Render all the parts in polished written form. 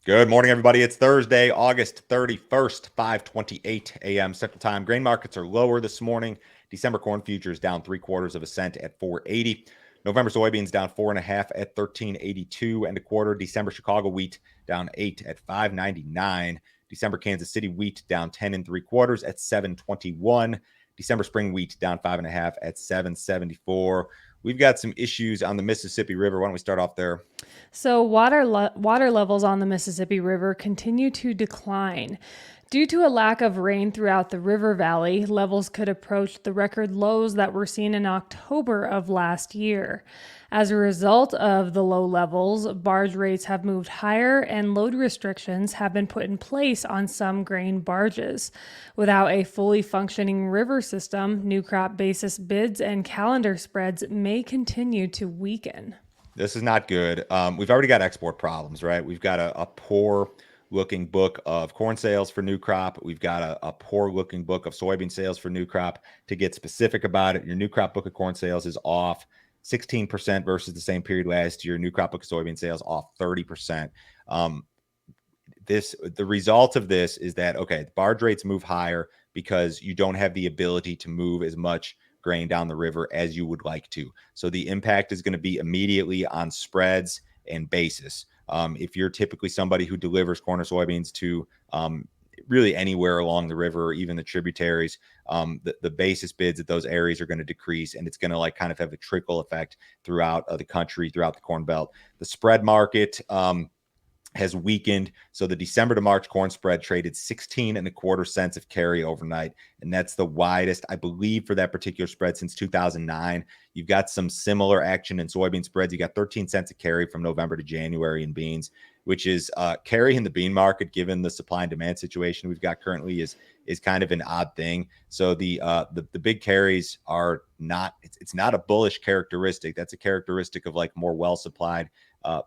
Good morning, everybody. It's Thursday, August 31st, 5:28 a.m. Central Time. Grain markets are lower this morning. December corn futures down 0.75 cents at 4.80. November soybeans down 4.5 at 13.82 and a quarter. December Chicago wheat down 8 at 5.99. December Kansas City wheat down 10 3/4 at 7.21. December spring wheat down 5.5 at 7.74. We've got some issues on the Mississippi River. Why don't we start off there? So water levels on the Mississippi River continue to decline. Due to a lack of rain throughout the river valley, levels could approach the record lows that were seen in October of last year. As a result of the low levels, barge rates have moved higher and load restrictions have been put in place on some grain barges. Without a fully functioning river system, new crop basis bids and calendar spreads may continue to weaken. This is not good. We've already got export problems, right? We've got a poor looking book of corn sales for new crop. We've got a poor looking book of soybean sales for new crop. To get specific about it, your new crop book of corn sales is off 16% versus the same period last year. New crop book of soybean sales off 30%. The result of this is that, okay, barge rates move higher because you don't have the ability to move as much grain down the river as you would like to. So the impact is going to be immediately on spreads and basis. If you're typically somebody who delivers corn or soybeans to really anywhere along the river, or even the tributaries, the basis bids at those areas are going to decrease, and it's going to kind of have a trickle effect throughout the country, throughout the Corn Belt. The spread market has weakened. So the December to March corn spread traded 16.25 cents of carry overnight. And that's the widest, I believe, for that particular spread since 2009. You've got some similar action in soybean spreads. You got 13 cents a carry from November to January in beans, which is carry in the bean market, given the supply and demand situation we've got currently, is kind of an odd thing. So the big carries are not, it's not a bullish characteristic. That's a characteristic of more well supplied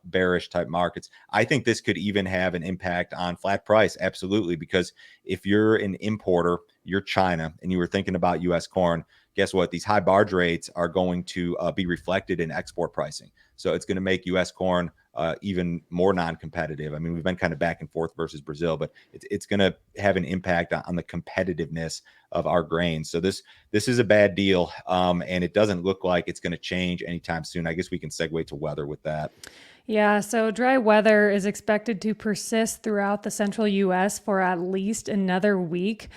bearish type markets. I think this could even have an impact on flat price. Absolutely. Because if you're an importer, you're China, and you were thinking about U.S. corn, guess what? These high barge rates are going to be reflected in export pricing. So it's going to make U.S. corn even more non-competitive. I mean, we've been kind of back and forth versus Brazil, but it's going to have an impact on the competitiveness of our grains. So this is a bad deal, and it doesn't look like it's going to change anytime soon. I guess we can segue to weather with that. Yeah, so dry weather is expected to persist throughout the central U.S. for at least another week.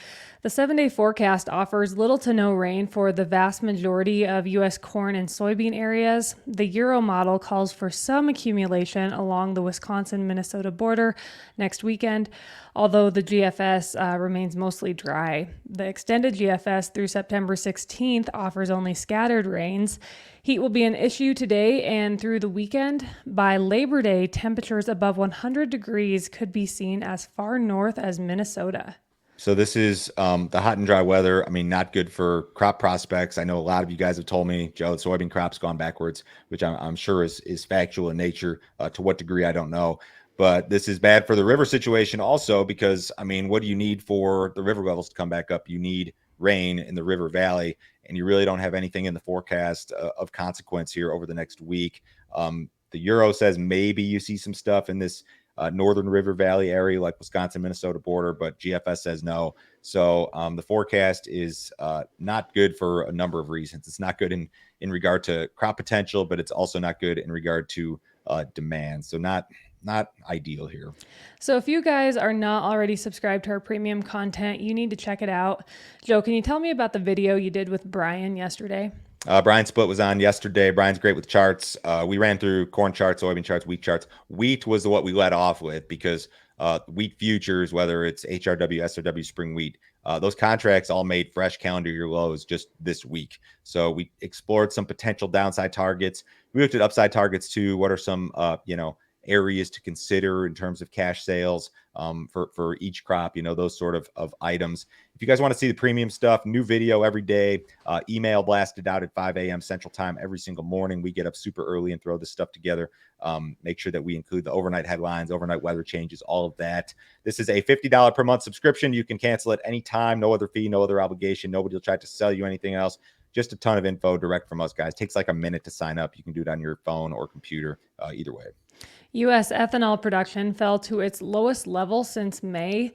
The 7-day forecast offers little to no rain for the vast majority of U.S. corn and soybean areas. The Euro model calls for some accumulation along the Wisconsin-Minnesota border next weekend, although the GFS remains mostly dry. The extended GFS through September 16th offers only scattered rains. Heat will be an issue today and through the weekend. By Labor Day, temperatures above 100 degrees could be seen as far north as Minnesota. So this is the hot and dry weather. I mean, not good for crop prospects. I know a lot of you guys have told me, Joe, the soybean crop's gone backwards, which I'm sure is factual in nature. To what degree, I don't know. But this is bad for the river situation also because, I mean, what do you need for the river levels to come back up? You need rain in the river valley, and you really don't have anything in the forecast of consequence here over the next week. The Euro says maybe you see some stuff in this northern river valley area like Wisconsin, Minnesota border, but GFS says no. So the forecast is not good for a number of reasons. It's not good in regard to crop potential, but it's also not good in regard to demand. So not ideal here. So if you guys are not already subscribed to our premium content, you need to check it out. Joe, can you tell me about the video you did with Brian yesterday? Brian Split was on yesterday. Brian's great with charts. We ran through corn charts, soybean charts, wheat charts. Wheat was what we led off with because wheat futures, whether it's HRW, SRW, spring wheat, those contracts all made fresh calendar year lows just this week. So we explored some potential downside targets. We looked at upside targets too. What are some, areas to consider in terms of cash sales for each crop, those sort of items. If you guys want to see the premium stuff, new video every day, email blasted out at 5 a.m. Central Time every single morning. We get up super early and throw this stuff together. Make sure that we include the overnight headlines, overnight weather changes, all of that. This is a $50 per month subscription. You can cancel at any time. No other fee, no other obligation. Nobody will try to sell you anything else. Just a ton of info direct from us, guys. Takes like a minute to sign up. You can do it on your phone or computer, either way. U.S. ethanol production fell to its lowest level since May.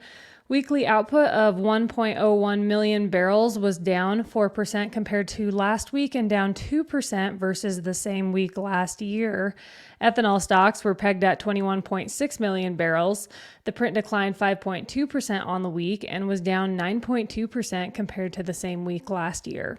Weekly output of 1.01 million barrels was down 4% compared to last week and down 2% versus the same week last year. Ethanol stocks were pegged at 21.6 million barrels. The print declined 5.2% on the week and was down 9.2% compared to the same week last year.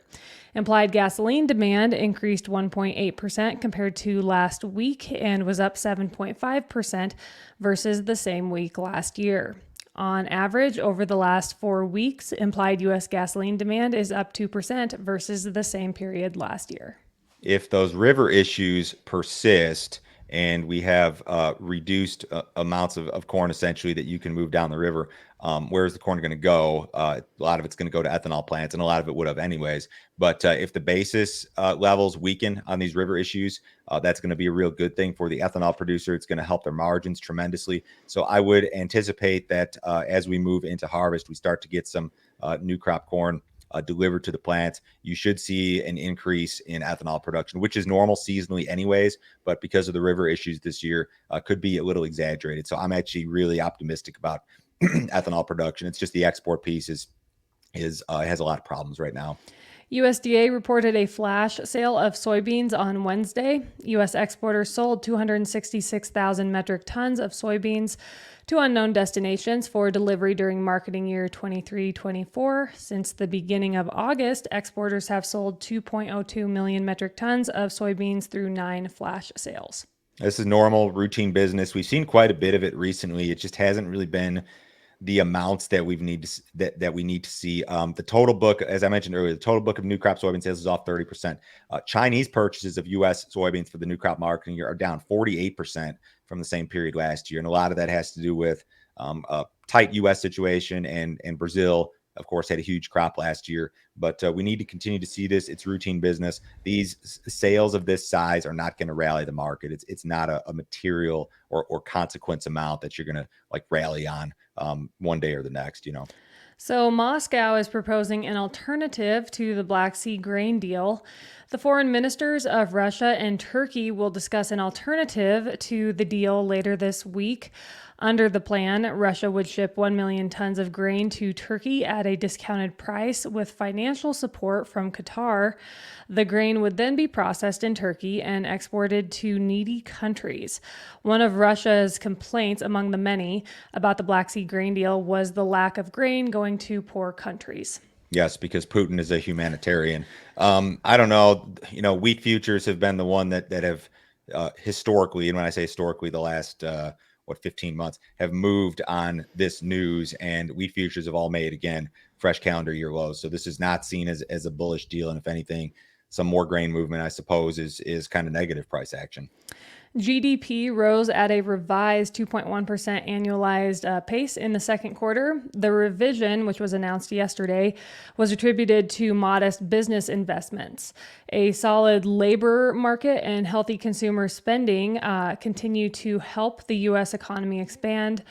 Implied gasoline demand increased 1.8% compared to last week and was up 7.5% versus the same week last year. On average, over the last 4 weeks, implied U.S. gasoline demand is up 2% versus the same period last year. If those river issues persist and we have reduced amounts of corn essentially that you can move down the river, where's the corn going to go? A lot of it's going to go to ethanol plants, and a lot of it would have anyways. But if the basis levels weaken on these river issues, that's going to be a real good thing for the ethanol producer. It's going to help their margins tremendously. So I would anticipate that as we move into harvest, we start to get some new crop corn delivered to the plants. You should see an increase in ethanol production, which is normal seasonally anyways, but because of the river issues this year, could be a little exaggerated. So I'm actually really optimistic about ethanol production. It's just the export piece has a lot of problems right now. USDA reported a flash sale of soybeans on Wednesday. U.S. exporters sold 266,000 metric tons of soybeans to unknown destinations for delivery during marketing year 23-24. Since the beginning of August, exporters have sold 2.02 million metric tons of soybeans through 9 flash sales. This is normal routine business. We've seen quite a bit of it recently. It just hasn't really been the amounts that we need to see. The total book, as I mentioned earlier, the total book of new crop soybean sales is off 30%. Chinese purchases of U.S. soybeans for the new crop marketing year are down 48% from the same period last year, and a lot of that has to do with a tight U.S. situation, and Brazil, of course, had a huge crop last year. But we need to continue to see this. It's routine business. These sales of this size are not going to rally the market. It's not a material or consequence amount that you're going to like rally on one day or the next, So, Moscow is proposing an alternative to the Black Sea grain deal. The foreign ministers of Russia and Turkey will discuss an alternative to the deal later this week. Under the plan, Russia would ship 1 million tons of grain to Turkey at a discounted price with financial support from Qatar. The grain would then be processed in Turkey and exported to needy countries. One of Russia's complaints among the many about the Black Sea grain deal was the lack of grain going to poor countries. Yes, because Putin is a humanitarian. I don't know. Wheat futures have been the one that have historically, and when I say historically, the last 15 months have moved on this news, and wheat futures have all made again fresh calendar year lows. So this is not seen as a bullish deal, and if anything, some more grain movement, I suppose, is kind of negative price action. GDP rose at a revised 2.1% annualized pace in the second quarter. The revision, which was announced yesterday, was attributed to modest business investments. A solid labor market and healthy consumer spending continue to help the U.S. economy expand.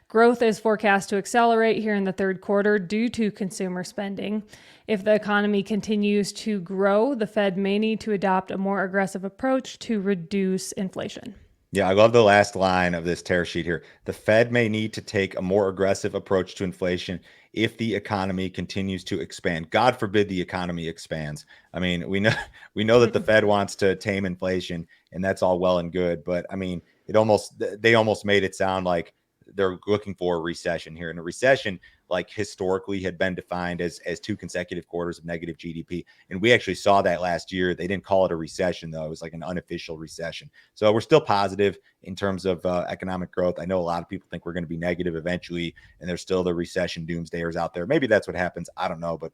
Growth is forecast to accelerate here in the third quarter due to consumer spending. If the economy continues to grow, the Fed may need to adopt a more aggressive approach to reduce inflation. Yeah, I love the last line of this tear sheet here. The Fed may need to take a more aggressive approach to inflation if the economy continues to expand. God forbid the economy expands. I mean, we know that the Fed wants to tame inflation, and that's all well and good. But I mean, they almost made it sound like they're looking for a recession here. And a recession, like historically, had been defined as 2 consecutive quarters of negative GDP. And we actually saw that last year. They didn't call it a recession, though. It was like an unofficial recession. So we're still positive in terms of economic growth. I know a lot of people think we're going to be negative eventually, and there's still the recession doomsdayers out there. Maybe that's what happens. I don't know, but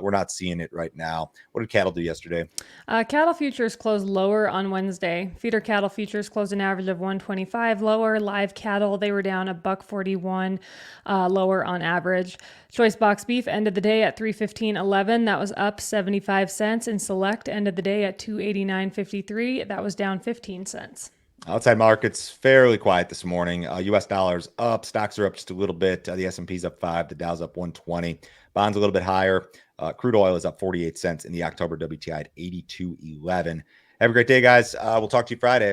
we're not seeing it right now. What did cattle do yesterday? Cattle futures closed lower on Wednesday. Feeder cattle futures closed an average of 125 lower. Live cattle, they were down $1.41 lower on average. Choice box beef ended the day at $315.11. That was up 75 cents. And select ended the day at $289.53. That was down 15 cents. Outside markets fairly quiet this morning. U.S. dollars up, stocks are up just a little bit. The S&P's up 5, the Dow's up 120. Bonds a little bit higher. Crude oil is up 48 cents in the October WTI at 82.11. Have a great day, guys. We'll talk to you Friday.